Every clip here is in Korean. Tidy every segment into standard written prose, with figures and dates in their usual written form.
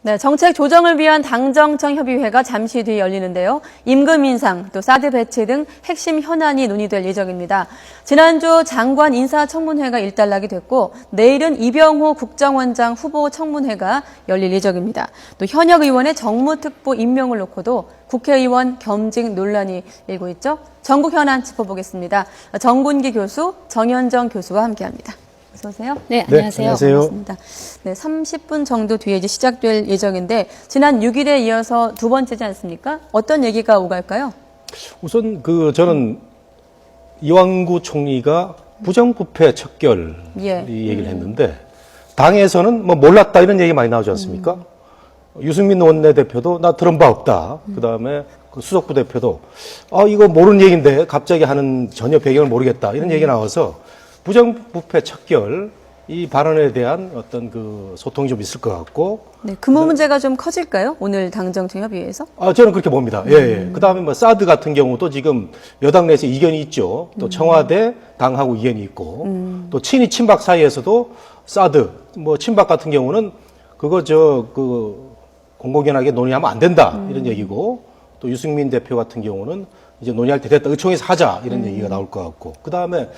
네, 정책 조정을 위한 당정청 협의회가 잠시 뒤에 열리는데요. 임금 인상, 또 사드 배치 등 핵심 현안이 논의될 예정입니다. 지난주 장관 인사청문회가 일단락이 됐고 내일은 이병호 국정원장 후보 청문회가 열릴 예정입니다. 또 현역 의원의 정무특보 임명을 놓고도 국회의원 겸직 논란이 일고 있죠. 전국 현안 짚어보겠습니다. 정군기 교수, 정현정 교수와 함께합니다. 어서 오세요. 네, 안녕하세요. 반갑습니다. 네, 30분 정도 뒤에 이제 시작될 예정인데 지난 6일에 이어서 두 번째지 않습니까? 어떤 얘기가 오갈까요? 우선 저는 이완구 총리가 부정부패 척결 이 얘기를 했는데 당에서는 뭐 몰랐다 이런 얘기 많이 나오지 않습니까? 유승민 원내대표도 나 들은 바 없다. 그다음에 그 수석부 대표도 이거 모르는 얘기인데 갑자기 하는 전혀 배경을 모르겠다 이런 얘기 나와서 부정부패 척결 이 발언에 대한 어떤 그 소통이 좀 있을 것 같고. 네, 근무 문제가 좀 커질까요? 오늘 당정청 협의회에서? 저는 그렇게 봅니다. 예. 그다음에 뭐 사드 같은 경우도 지금 여당 내에서 이견이 있죠. 또 청와대 당하고 이견이 있고 또 친이 친박 사이에서도 사드 뭐 친박 같은 경우는 그거 공공연하게 논의하면 안 된다 이런 얘기고 또 유승민 대표 같은 경우는 이제 논의할 때 됐다 의총에서 하자 이런 얘기가 나올 것 같고 그다음에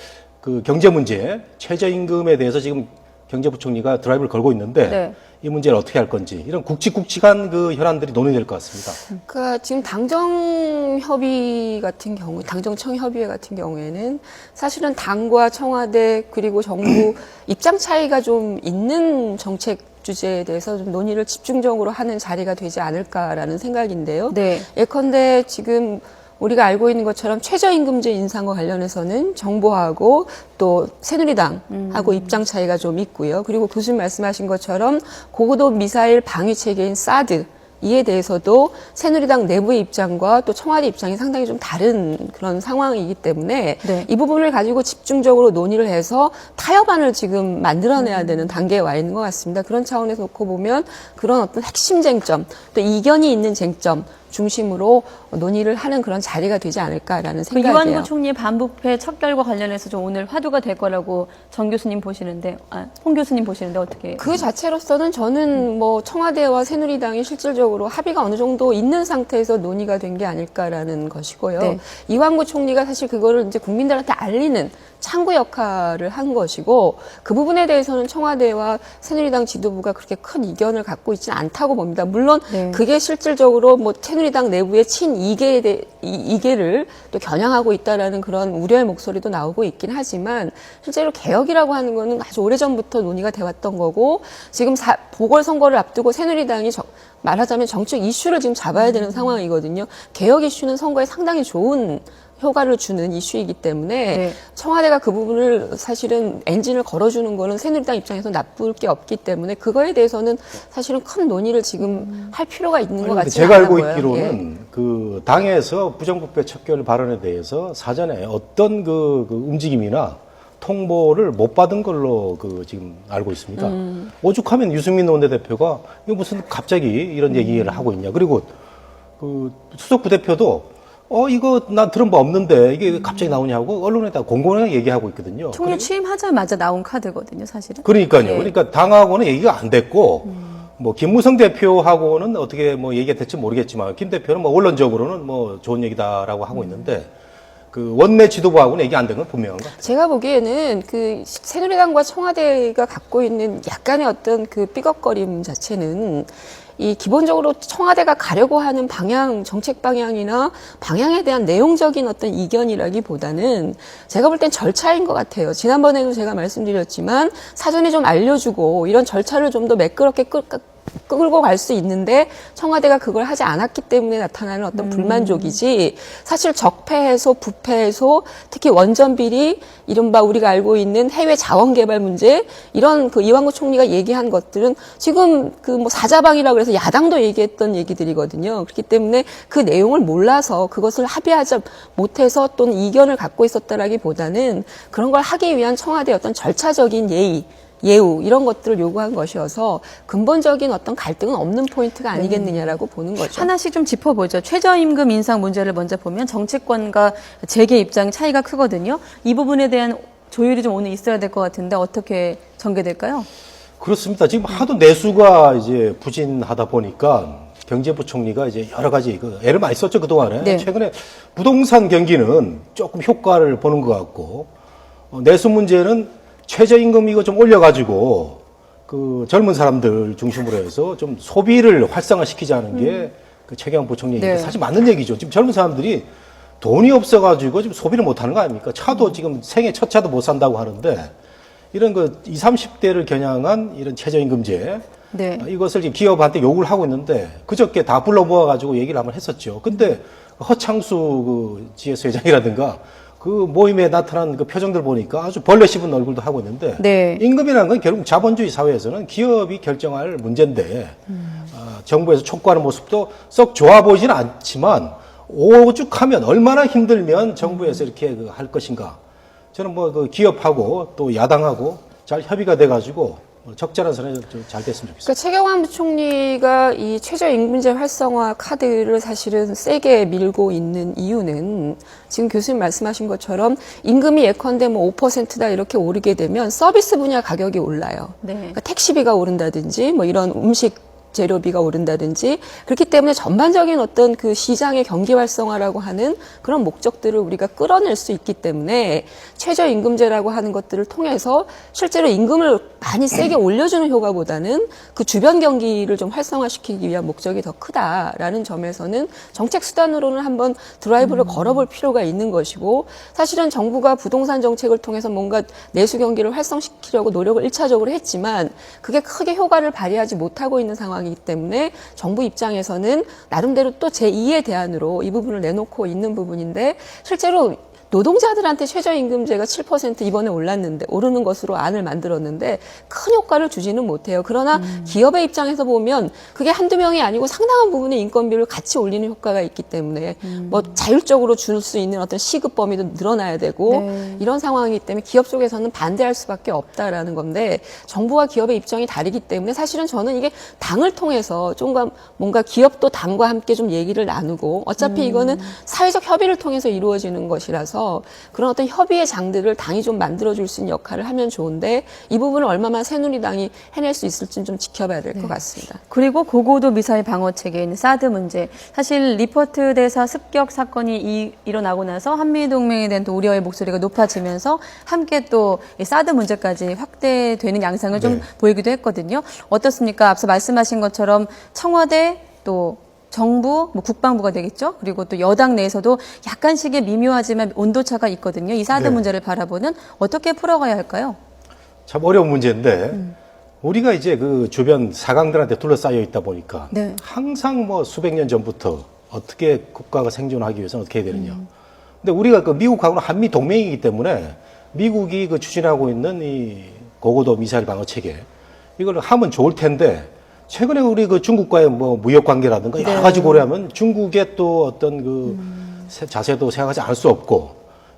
그 경제 문제, 최저임금에 대해서 지금 경제부총리가 드라이브를 걸고 있는데 네. 이 문제를 어떻게 할 건지 이런 굵직굵직한 그 현안들이 논의될 것 같습니다. 그러니까 지금 당정협의 같은 경우, 당정청 협의회 같은 경우에는 사실은 당과 청와대 그리고 정부 입장 차이가 좀 있는 정책 주제에 대해서 좀 논의를 집중적으로 하는 자리가 되지 않을까라는 생각인데요. 네. 예컨대 지금 우리가 알고 있는 것처럼 최저임금제 인상과 관련해서는 정부하고 또 새누리당하고 입장 차이가 좀 있고요. 그리고 교수님 말씀하신 것처럼 고고도 미사일 방위 체계인 사드 이에 대해서도 새누리당 내부의 입장과 또 청와대 입장이 상당히 좀 다른 그런 상황이기 때문에 네. 이 부분을 가지고 집중적으로 논의를 해서 타협안을 지금 만들어내야 되는 단계에 와 있는 것 같습니다. 그런 차원에서 놓고 보면 그런 어떤 핵심 쟁점 또 이견이 있는 쟁점 중심으로 논의를 하는 그런 자리가 되지 않을까라는 생각이에요. 이완구 총리의 반부패 척결과 관련해서 좀 오늘 화두가 될 거라고 정 교수님 보시는데, 홍 교수님 보시는데 어떻게? 그 자체로서는 저는 뭐 청와대와 새누리당이 실질적으로 합의가 어느 정도 있는 상태에서 논의가 된 게 아닐까라는 것이고요. 네. 이완구 총리가 사실 그거를 이제 국민들한테 알리는 창구 역할을 한 것이고 그 부분에 대해서는 청와대와 새누리당 지도부가 그렇게 큰 이견을 갖고 있지는 않다고 봅니다. 물론 네. 그게 실질적으로 뭐 새누리당 내부의 이계를 또 겨냥하고 있다라는 그런 우려의 목소리도 나오고 있긴 하지만 실제로 개혁이라고 하는 거는 아주 오래전부터 논의가 돼 왔던 거고 지금 보궐선거를 앞두고 새누리당이 말하자면 정책 이슈를 지금 잡아야 되는 상황이거든요. 개혁 이슈는 선거에 상당히 좋은 효과를 주는 이슈이기 때문에 네. 청와대가 그 부분을 사실은 엔진을 걸어주는 거는 새누리당 입장에서 나쁠 게 없기 때문에 그거에 대해서는 사실은 큰 논의를 지금 할 필요가 있는 것 같지 제가 않아 알고 보여요. 있기로는 그 당에서 부정부패 척결 발언에 대해서 사전에 어떤 그 움직임이나 통보를 못 받은 걸로 지금 알고 있습니다. 오죽하면 유승민 원내대표가 이거 무슨 갑자기 이런 얘기를 하고 있냐. 그리고 그 수석 부대표도 이거 난 들은 바 없는데 이게 갑자기 나오냐고 언론에다 공공연하게 얘기하고 있거든요. 총리 취임하자마자 나온 카드거든요, 사실은. 그러니까요. 네. 그러니까 당하고는 얘기가 안 됐고 뭐 김무성 대표하고는 어떻게 뭐 얘기가 될지 모르겠지만 김 대표는 뭐 원론적으로는 뭐 좋은 얘기다라고 하고 있는데 그 원내 지도부하고는 얘기 안 된 건 분명한 것 같아요. 제가 보기에는 그 새누리당과 청와대가 갖고 있는 약간의 어떤 그 삐걱거림 자체는 이 기본적으로 청와대가 가려고 하는 방향, 정책 방향이나 방향에 대한 내용적인 어떤 이견이라기보다는 제가 볼 땐 절차인 것 같아요. 지난번에도 제가 말씀드렸지만 사전에 좀 알려주고 이런 절차를 좀 더 매끄럽게 끌고 갈 수 있는데 청와대가 그걸 하지 않았기 때문에 나타나는 어떤 불만족이지 사실 적폐 해소, 부패 해소, 특히 원전 비리, 이른바 우리가 알고 있는 해외 자원 개발 문제 이런 그 이완구 총리가 얘기한 것들은 지금 그 뭐 사자방이라고 해서 야당도 얘기했던 얘기들이거든요. 그렇기 때문에 그 내용을 몰라서 그것을 합의하지 못해서 또는 이견을 갖고 있었다라기보다는 그런 걸 하기 위한 청와대의 어떤 절차적인 예우 이런 것들을 요구한 것이어서 근본적인 어떤 갈등은 없는 포인트가 아니겠느냐라고 보는 거죠. 하나씩 좀 짚어보죠. 최저임금 인상 문제를 먼저 보면 정치권과 재계 입장 차이가 크거든요. 이 부분에 대한 조율이 좀 오늘 있어야 될 것 같은데 어떻게 전개될까요? 그렇습니다. 지금 하도 내수가 이제 부진하다 보니까 경제부총리가 이제 여러 가지 애를 많이 썼죠, 그동안에. 네. 최근에 부동산 경기는 조금 효과를 보는 것 같고, 내수 문제는 최저임금 이거 좀 올려가지고, 그 젊은 사람들 중심으로 해서 좀 소비를 활성화시키자는 게 그 최경환 부총리 얘기가 네. 사실 맞는 얘기죠. 지금 젊은 사람들이 돈이 없어가지고 지금 소비를 못 하는 거 아닙니까? 차도 지금 생애 첫 차도 못 산다고 하는데, 이런 그 20, 30대를 겨냥한 이런 최저임금제, 네. 이것을 지금 기업한테 요구를 하고 있는데, 그저께 다 불러 모아가지고 얘기를 한번 했었죠. 근데 허창수 그 GS 회장이라든가 그 모임에 나타난 그 표정들 보니까 아주 벌레 씹은 얼굴도 하고 있는데, 네. 임금이라는 건 결국 자본주의 사회에서는 기업이 결정할 문제인데, 정부에서 촉구하는 모습도 썩 좋아 보이지는 않지만, 오죽하면 얼마나 힘들면 정부에서 이렇게 할 것인가. 저는 뭐 그 기업하고 또 야당하고 잘 협의가 돼가지고 적절한 선에 좀 잘 됐으면 좋겠습니다. 그러니까 최경환 부총리가 이 최저임금제 활성화 카드를 사실은 세게 밀고 있는 이유는 지금 교수님 말씀하신 것처럼 임금이 예컨대 뭐 5%다 이렇게 오르게 되면 서비스 분야 가격이 올라요. 네. 그러니까 택시비가 오른다든지 뭐 이런 음식 재료비가 오른다든지 그렇기 때문에 전반적인 어떤 그 시장의 경기 활성화라고 하는 그런 목적들을 우리가 끌어낼 수 있기 때문에 최저임금제라고 하는 것들을 통해서 실제로 임금을 많이 세게 올려주는 효과보다는 그 주변 경기를 좀 활성화시키기 위한 목적이 더 크다라는 점에서는 정책 수단으로는 한번 드라이브를 걸어볼 필요가 있는 것이고 사실은 정부가 부동산 정책을 통해서 뭔가 내수 경기를 활성시키려고 노력을 1차적으로 했지만 그게 크게 효과를 발휘하지 못하고 있는 상황 이기 때문에 정부 입장에서는 나름대로 또 제2의 대안으로 이 부분을 내놓고 있는 부분인데 실제로 노동자들한테 최저임금제가 7% 이번에 오르는 것으로 안을 만들었는데 큰 효과를 주지는 못해요. 그러나 기업의 입장에서 보면 그게 한두 명이 아니고 상당한 부분의 인건비를 같이 올리는 효과가 있기 때문에 뭐 자율적으로 줄 수 있는 어떤 시급 범위도 늘어나야 되고 네. 이런 상황이기 때문에 기업 쪽에서는 반대할 수밖에 없다라는 건데 정부와 기업의 입장이 다르기 때문에 사실은 저는 이게 당을 통해서 좀 뭔가 기업도 당과 함께 좀 얘기를 나누고 어차피 이거는 사회적 협의를 통해서 이루어지는 것이라서 그런 어떤 협의의 장들을 당이 좀 만들어줄 수 있는 역할을 하면 좋은데 이 부분을 얼마나 새누리당이 해낼 수 있을지는 좀 지켜봐야 될 것 같습니다. 그리고 고고도 미사일 방어 체계에 있는 사드 문제. 사실 리포트 대사 습격 사건이 일어나고 나서 한미동맹에 대한 또 우려의 목소리가 높아지면서 함께 또 이 사드 문제까지 확대되는 양상을 좀 네. 보이기도 했거든요. 어떻습니까? 앞서 말씀하신 것처럼 청와대 또 정부, 뭐 국방부가 되겠죠. 그리고 또 여당 내에서도 약간씩의 미묘하지만 온도차가 있거든요. 이 사드 네. 문제를 바라보는 어떻게 풀어가야 할까요? 참 어려운 문제인데, 우리가 이제 그 주변 사강들한테 둘러싸여 있다 보니까 네. 항상 뭐 수백 년 전부터 어떻게 국가가 생존하기 위해서는 어떻게 해야 되느냐. 근데 우리가 그 미국하고는 한미 동맹이기 때문에 미국이 그 추진하고 있는 이 고고도 미사일 방어 체계 이걸 하면 좋을 텐데 최근에 우리 그 중국과의 뭐 무역 관계라든가 여러 가지 고려하면 중국의 또 어떤 그 자세도 생각하지 않을 수 없고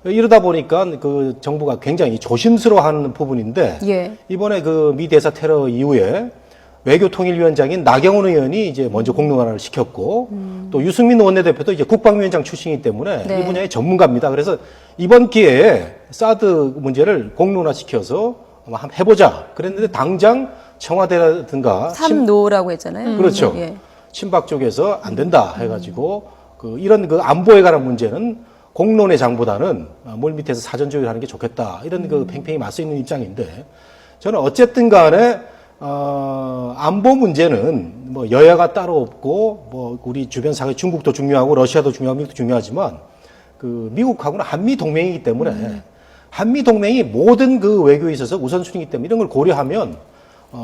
이러다 보니까 그 정부가 굉장히 조심스러워하는 부분인데 예. 이번에 그 미 대사 테러 이후에 외교통일위원장인 나경원 의원이 이제 먼저 공론화를 시켰고 또 유승민 원내대표도 이제 국방위원장 출신이기 때문에 네. 이 분야의 전문가입니다. 그래서 이번 기회에 사드 문제를 공론화시켜서 한번 해보자. 그랬는데 당장 청와대라든가 3노라고 했잖아요. 그렇죠. 예. 친박 쪽에서 안 된다 해가지고 그 이런 그 안보에 관한 문제는 공론의 장보다는 물 밑에서 사전 조율하는 게 좋겠다. 이런 그 팽팽히 맞서 있는 입장인데 저는 어쨌든 간에 안보 문제는 뭐 여야가 따로 없고 뭐 우리 주변 사회 중국도 중요하고 러시아도 중요하고 미국도 중요하지만 그 미국하고는 한미 동맹이기 때문에 한미 동맹이 모든 그 외교에 있어서 우선순위이기 때문에 이런 걸 고려하면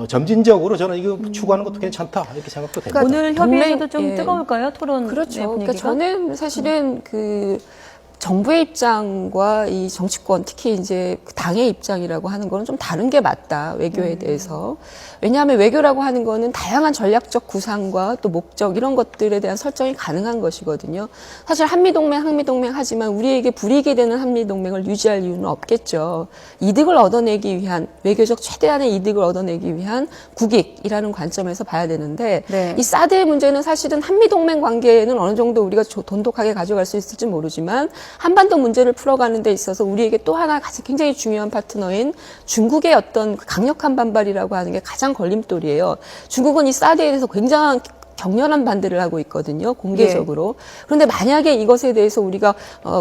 점진적으로 저는 이거 추구하는 것도 괜찮다 이렇게 생각도 됩니다. 오늘 협의에서도 좀 예. 뜨거울까요? 토론 그렇죠. 분위기가? 그러니까 저는 사실은 그 정부의 입장과 이 정치권, 특히 이제 당의 입장이라고 하는 거는 좀 다른 게 맞다, 외교에 대해서. 왜냐하면 외교라고 하는 거는 다양한 전략적 구상과 또 목적 이런 것들에 대한 설정이 가능한 것이거든요. 사실 한미동맹, 항미동맹 하지만 우리에게 불이익이 되는 한미동맹을 유지할 이유는 없겠죠. 이득을 얻어내기 위한, 외교적 최대한의 이득을 얻어내기 위한 국익이라는 관점에서 봐야 되는데 네. 이 사드의 문제는 사실은 한미동맹 관계에는 어느 정도 우리가 돈독하게 가져갈 수 있을지 모르지만 한반도 문제를 풀어가는 데 있어서 우리에게 또 하나 굉장히 중요한 파트너인 중국의 어떤 강력한 반발이라고 하는 게 가장 걸림돌이에요. 중국은 이 사드에 대해서 굉장한 격렬한 반대를 하고 있거든요, 공개적으로. 그런데 만약에 이것에 대해서 우리가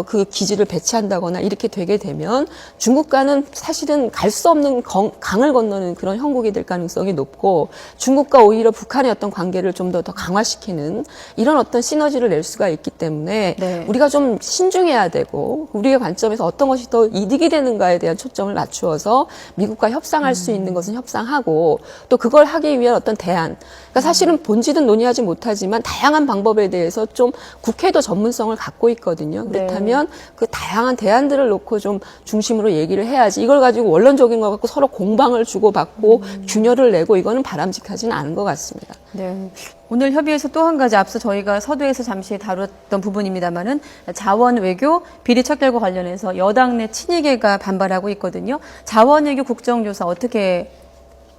그 기지를 배치한다거나 이렇게 되게 되면 중국과는 사실은 갈 수 없는 강을 건너는 그런 형국이 될 가능성이 높고, 중국과 오히려 북한의 어떤 관계를 좀 더 강화시키는 이런 어떤 시너지를 낼 수가 있기 때문에 네. 우리가 좀 신중해야 되고, 우리의 관점에서 어떤 것이 더 이득이 되는가에 대한 초점을 맞추어서 미국과 협상할 수 있는 것은 협상하고, 또 그걸 하기 위한 어떤 대안, 그러니까 사실은 본질은 논의하지 못하지만 다양한 방법에 대해서 좀 국회도 전문성을 갖고 있거든요. 그렇다면 그 다양한 대안들을 놓고 좀 중심으로 얘기를 해야지, 이걸 가지고 원론적인 거 갖고 서로 공방을 주고받고 균열을 내고 이거는 바람직하지는 않은 것 같습니다. 네. 오늘 협의에서 또 한 가지, 앞서 저희가 서두에서 잠시 다뤘던 부분입니다만은 자원 외교 비리 척결과 관련해서 여당 내 친이계가 반발하고 있거든요. 자원 외교 국정조사 어떻게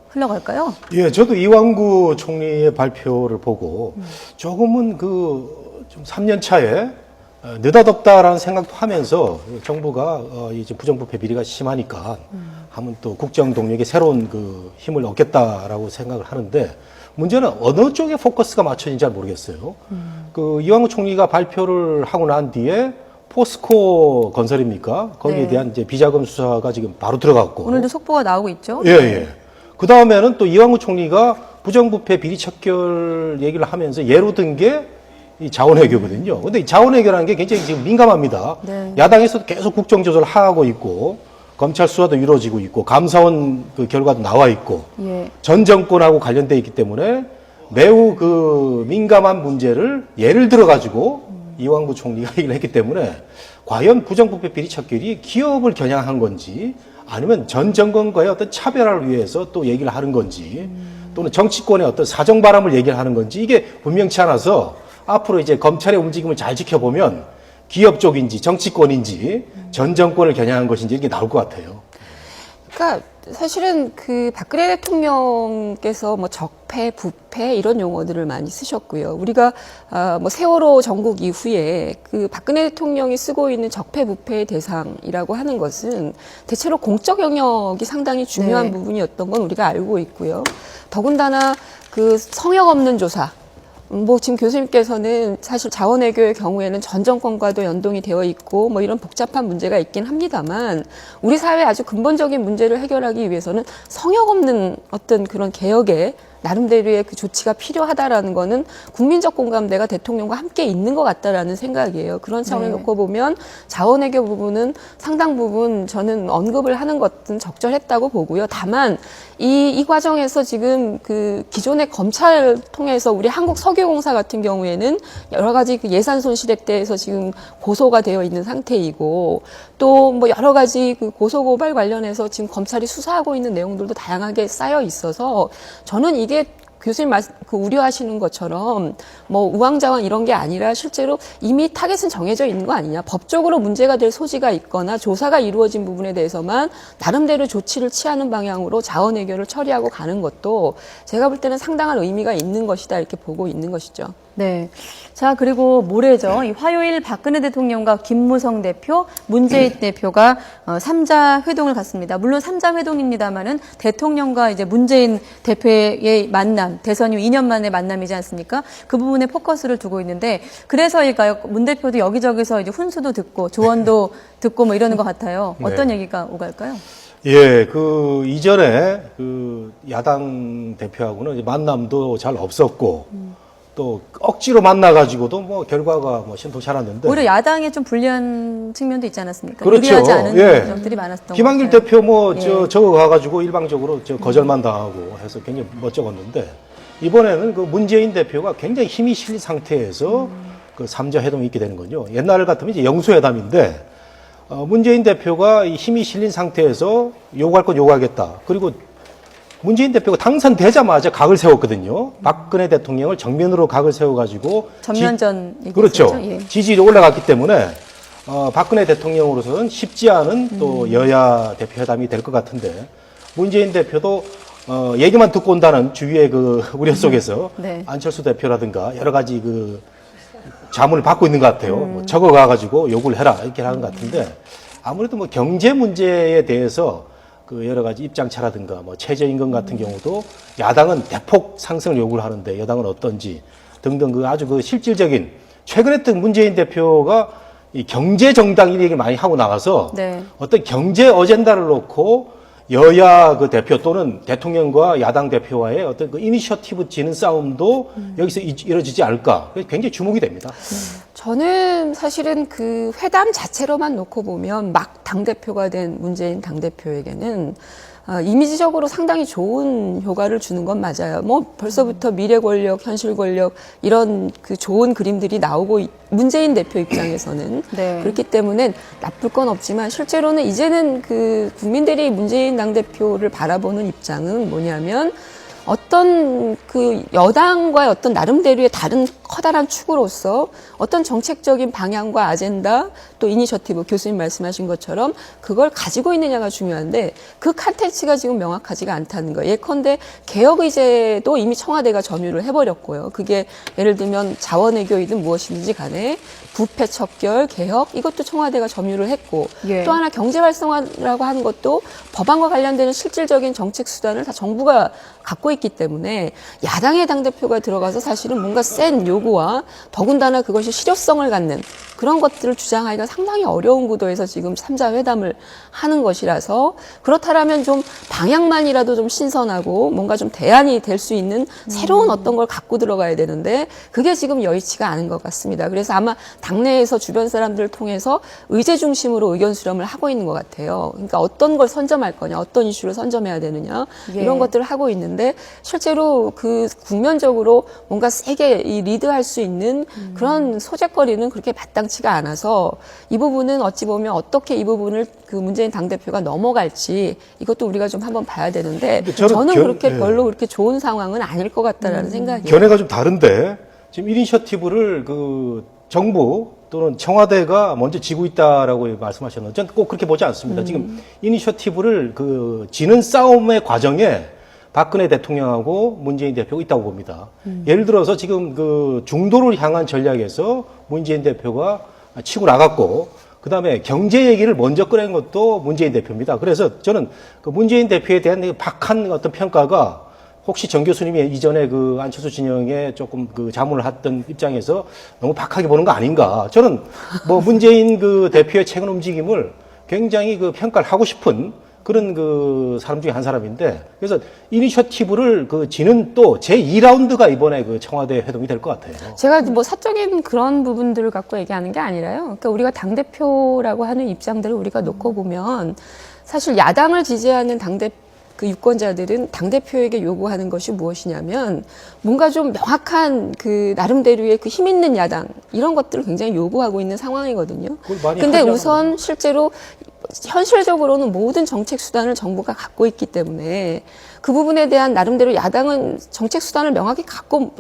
흘러갈까요? 예, 저도 이완구 총리의 발표를 보고 조금은 좀 3년 차에 느닷없다라는 생각도 하면서 정부가 이제 부정부패 비리가 심하니까 하면 또 국정 동력에 새로운 힘을 얻겠다라고 생각을 하는데, 문제는 어느 쪽에 포커스가 맞춰진지 잘 모르겠어요. 이완구 총리가 발표를 하고 난 뒤에 포스코 건설입니까? 거기에 네. 대한 이제 비자금 수사가 지금 바로 들어갔고. 오늘도 속보가 나오고 있죠? 예, 예. 그 다음에는 또 이완구 총리가 부정부패 비리 척결 얘기를 하면서 예로 든 게 이 자원외교거든요. 근데 이 자원외교라는 게 굉장히 지금 민감합니다. 네. 야당에서도 계속 국정조사를 하고 있고, 검찰 수사도 이루어지고 있고, 감사원 결과도 나와 있고, 예. 전 정권하고 관련돼 있기 때문에 매우 민감한 문제를 예를 들어가지고 이완구 총리가 얘기를 했기 때문에, 과연 부정부패 비리 척결이 기업을 겨냥한 건지, 아니면 전 정권과의 어떤 차별화를 위해서 또 얘기를 하는 건지, 또는 정치권의 어떤 사정바람을 얘기를 하는 건지, 이게 분명치 않아서 앞으로 이제 검찰의 움직임을 잘 지켜보면 기업 쪽인지 정치권인지 전 정권을 겨냥한 것인지 이게 나올 것 같아요. 그러니까 사실은 박근혜 대통령께서 적폐, 부패 이런 용어들을 많이 쓰셨고요. 우리가 세월호 전국 이후에 박근혜 대통령이 쓰고 있는 적폐, 부패의 대상이라고 하는 것은 대체로 공적 영역이 상당히 중요한 네. 부분이었던 건 우리가 알고 있고요. 더군다나 성역 없는 조사. 지금 교수님께서는 사실 자원외교의 경우에는 전 정권과도 연동이 되어 있고 이런 복잡한 문제가 있긴 합니다만, 우리 사회의 아주 근본적인 문제를 해결하기 위해서는 성역 없는 어떤 그런 개혁에 나름대로의 조치가 필요하다라는 거는 국민적 공감대가 대통령과 함께 있는 것 같다라는 생각이에요. 그런 차원을 놓고 보면 자원외교 부분은 상당 부분 저는 언급을 하는 것은 적절했다고 보고요. 다만 이 과정에서 지금 기존의 검찰을 통해서 우리 한국석유공사 같은 경우에는 여러 가지 예산 손실액 대해서 지금 고소가 되어 있는 상태이고, 또 여러 가지 고소고발 관련해서 지금 검찰이 수사하고 있는 내용들도 다양하게 쌓여 있어서, 저는 이게 교수님 우려하시는 것처럼 우왕좌왕 이런 게 아니라 실제로 이미 타겟은 정해져 있는 거 아니냐. 법적으로 문제가 될 소지가 있거나 조사가 이루어진 부분에 대해서만 나름대로 조치를 취하는 방향으로 자원외교를 처리하고 가는 것도 제가 볼 때는 상당한 의미가 있는 것이다, 이렇게 보고 있는 것이죠. 네. 자, 그리고 모레죠. 이 화요일 박근혜 대통령과 김무성 대표, 문재인 대표가 3자 회동을 갖습니다. 물론 3자 회동입니다만은 대통령과 이제 문재인 대표의 만남, 대선 이후 2년 만의 만남이지 않습니까? 그 부분에 포커스를 두고 있는데, 그래서일까요? 문 대표도 여기저기서 이제 훈수도 듣고 조언도 듣고 이러는 것 같아요. 어떤 네. 얘기가 오갈까요? 예, 이전에 야당 대표하고는 이제 만남도 잘 없었고, 또 억지로 만나가지고도 결과가 심통치 않았는데, 오히려 야당에 좀 불리한 측면도 있지 않았습니까? 그렇죠. 유리하지 않은 예. 점들이 많았던 김한길 것 같아요. 대표 저거 가가지고 일방적으로 거절만 당하고 해서 굉장히 멋쩍었는데, 이번에는 문재인 대표가 굉장히 힘이 실린 상태에서 3자 회동이 있게 되는 거죠. 옛날 같으면 이제 영수회담인데, 문재인 대표가 이 힘이 실린 상태에서 요구할 건 요구하겠다. 그리고 문재인 대표가 당선되자마자 각을 세웠거든요. 박근혜 대통령을 정면으로 각을 세워가지고 전면전 그렇죠. 예. 지지율이 올라갔기 때문에 박근혜 대통령으로서는 쉽지 않은 또 여야 대표 회담이 될 것 같은데, 문재인 대표도 얘기만 듣고 온다는 주위의 우려 속에서 네. 안철수 대표라든가 여러 가지 자문을 받고 있는 것 같아요. 뭐 적어가가지고 요구를 해라 이렇게 하는 것 같은데 아무래도 뭐 경제 문제에 대해서 그 여러 가지 입장차라든가 뭐 최저임금 같은 경우도 야당은 대폭 상승을 요구를 하는데 여당은 어떤지 등등 그 아주 그 실질적인 최근에 또 문재인 대표가 이 경제 정당 이 얘기를 많이 하고 나가서 네. 어떤 경제 어젠다를 놓고 여야 그 대표 또는 대통령과 야당 대표와의 어떤 그 이니셔티브 지는 싸움도 여기서 이루어지지 않을까. 굉장히 주목이 됩니다. 저는 사실은 그 회담 자체로만 놓고 보면 막 당대표가 된 문재인 당대표에게는 이미지적으로 상당히 좋은 효과를 주는 건 맞아요. 뭐 벌써부터 미래 권력, 현실 권력 이런 그 좋은 그림들이 나오고 문재인 대표 입장에서는 네. 그렇기 때문에 나쁠 건 없지만 실제로는 이제는 그 국민들이 문재인 당대표를 바라보는 입장은 뭐냐면 어떤 그 여당과의 어떤 나름대로의 다른 커다란 축으로서 어떤 정책적인 방향과 아젠다 또 이니셔티브 교수님 말씀하신 것처럼 그걸 가지고 있느냐가 중요한데 그 컨텐츠가 지금 명확하지가 않다는 거예요. 예컨대 개혁의제도 이미 청와대가 점유를 해버렸고요. 그게 예를 들면 자원외교이든 무엇이든지 간에 부패 척결, 개혁 이것도 청와대가 점유를 했고 예. 또 하나 경제활성화라고 하는 것도 법안과 관련되는 실질적인 정책 수단을 다 정부가 갖고 있기 때문에 야당의 당대표가 들어가서 사실은 뭔가 센 요구와 더군다나 그것이 실효성을 갖는 그런 것들을 주장하기가 상당히 어려운 구도에서 지금 3자 회담을 하는 것이라서 그렇다면 좀 방향만이라도 좀 신선하고 뭔가 좀 대안이 될 수 있는 새로운 어떤 걸 갖고 들어가야 되는데 그게 지금 여의치가 않은 것 같습니다. 그래서 아마 당내에서 주변 사람들을 통해서 의제 중심으로 의견 수렴을 하고 있는 것 같아요. 그러니까 어떤 걸 선점할 거냐, 어떤 이슈를 선점해야 되느냐 예. 이런 것들을 하고 있는데 실제로 그 국면적으로 뭔가 세게 이 리드할 수 있는 그런 소재거리는 그렇게 마땅치가 않아서 이 부분은 어찌 보면 어떻게 이 부분을 그 문재인 당대표가 넘어갈지 이것도 우리가 좀 한번 봐야 되는데 저는 그렇게 별로 그렇게 좋은 상황은 아닐 것 같다라는 생각이에요. 견해가 좀 다른데 지금 이니셔티브를 그 정부 또는 청와대가 먼저 지고 있다라고 말씀하셨는데 저는 꼭 그렇게 보지 않습니다. 지금 이니셔티브를 그 지는 싸움의 과정에 박근혜 대통령하고 문재인 대표가 있다고 봅니다. 예를 들어서 지금 그 중도를 향한 전략에서 문재인 대표가 치고 나갔고 그다음에 경제 얘기를 먼저 꺼낸 것도 문재인 대표입니다. 그래서 저는 그 문재인 대표에 대한 박한 어떤 평가가 혹시 정 교수님이 이전에 그 안철수 진영에 조금 그 자문을 했던 입장에서 너무 박하게 보는 거 아닌가. 저는 뭐 문재인 그 대표의 최근 움직임을 굉장히 그 평가를 하고 싶은 그런 그 사람 중에 한 사람인데 그래서 이니셔티브를 그 지는 또 제2라운드가 이번에 그 청와대 회동이 될 것 같아요. 제가 뭐 사적인 그런 부분들을 갖고 얘기하는 게 아니라요. 그러니까 우리가 당대표라고 하는 입장들을 우리가 놓고 보면 사실 야당을 지지하는 그 유권자들은 당대표에게 요구하는 것이 무엇이냐면 뭔가 좀 명확한 그 나름대로의 그 힘 있는 야당 이런 것들을 굉장히 요구하고 있는 상황이거든요. 근데 우선 실제로 현실적으로는 모든 정책 수단을 정부가 갖고 있기 때문에 그 부분에 대한 나름대로 야당은 정책 수단을 명확히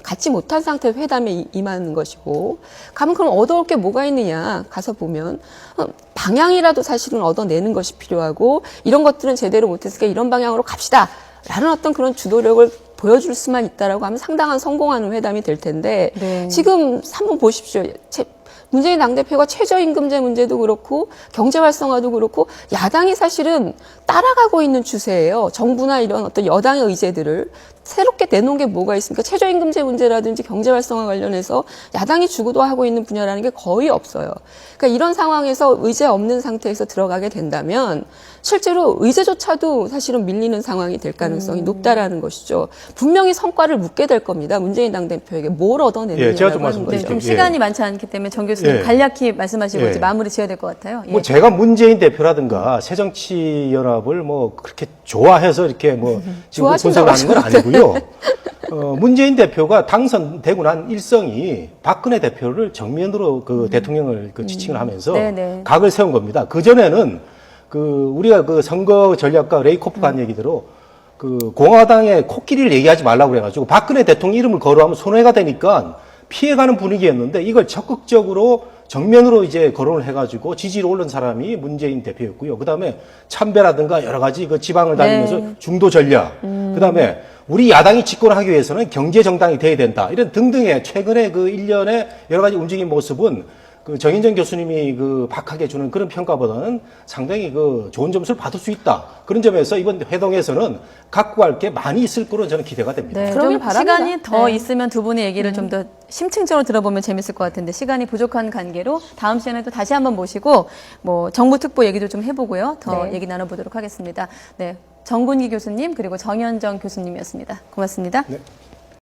갖지 못한 상태에서 회담에 임하는 것이고 가면 그럼 얻어올 게 뭐가 있느냐 가서 보면 방향이라도 사실은 얻어내는 것이 필요하고 이런 것들은 제대로 못했으니까 이런 방향으로 갑시다 라는 어떤 그런 주도력을 보여줄 수만 있다라고 하면 상당한 성공하는 회담이 될 텐데 네. 지금 한번 보십시오. 문재인 당대표가 최저임금제 문제도 그렇고 경제활성화도 그렇고 야당이 사실은 따라가고 있는 추세예요. 정부나 이런 어떤 여당의 의제들을 새롭게 내놓은 게 뭐가 있습니까? 최저임금제 문제라든지 경제활성화 관련해서 야당이 주도하고 있는 분야라는 게 거의 없어요. 그러니까 이런 상황에서 의제 없는 상태에서 들어가게 된다면 실제로 의제조차도 사실은 밀리는 상황이 될 가능성이 높다라는 것이죠. 분명히 성과를 묻게 될 겁니다. 문재인 당대표에게 뭘 얻어내느냐라고 하는 네, 거죠. 좀 시간이 많지 않기 때문에 정 교수님 간략히 말씀하시고 이제 마무리 지어야 될 것 같아요. 예. 뭐 제가 문재인 대표라든가 새정치연합을 뭐 그렇게 좋아해서 이렇게 뭐 지금 분석을 하는 건 아니고요. 문재인 대표가 당선되고 난 일성이 박근혜 대표를 정면으로 그 대통령을 그 지칭을 하면서 네네. 각을 세운 겁니다. 그 전에는 그 우리가 그 선거 전략가 레이코프가 한 얘기대로 그 공화당의 코끼리를 얘기하지 말라고 그래가지고 박근혜 대통령 이름을 거론하면 손해가 되니까 피해가는 분위기였는데 이걸 적극적으로 정면으로 이제 거론을 해가지고 지지를 올린 사람이 문재인 대표였고요. 그 다음에 참배라든가 여러 가지 그 지방을 다니면서 중도 전략. 그 다음에 우리 야당이 집권하기 위해서는 경제 정당이 돼야 된다. 이런 등등의 최근에 그 일련의 여러 가지 움직임 모습은 그 정인정 교수님이 그 박하게 주는 그런 평가보다는 상당히 그 좋은 점수를 받을 수 있다. 그런 점에서 이번 회동에서는 갖고 갈 게 많이 있을 거로 저는 기대가 됩니다. 네, 그러길 좀 바랍니다. 시간이 더 네. 있으면 두 분의 얘기를 좀 더 심층적으로 들어보면 재밌을 것 같은데 시간이 부족한 관계로 다음 시간에 또 다시 한번 모시고 뭐 정부 특보 얘기도 좀 해보고요. 더 네. 얘기 나눠보도록 하겠습니다. 네, 정군기 교수님 그리고 정현정 교수님이었습니다. 고맙습니다. 네.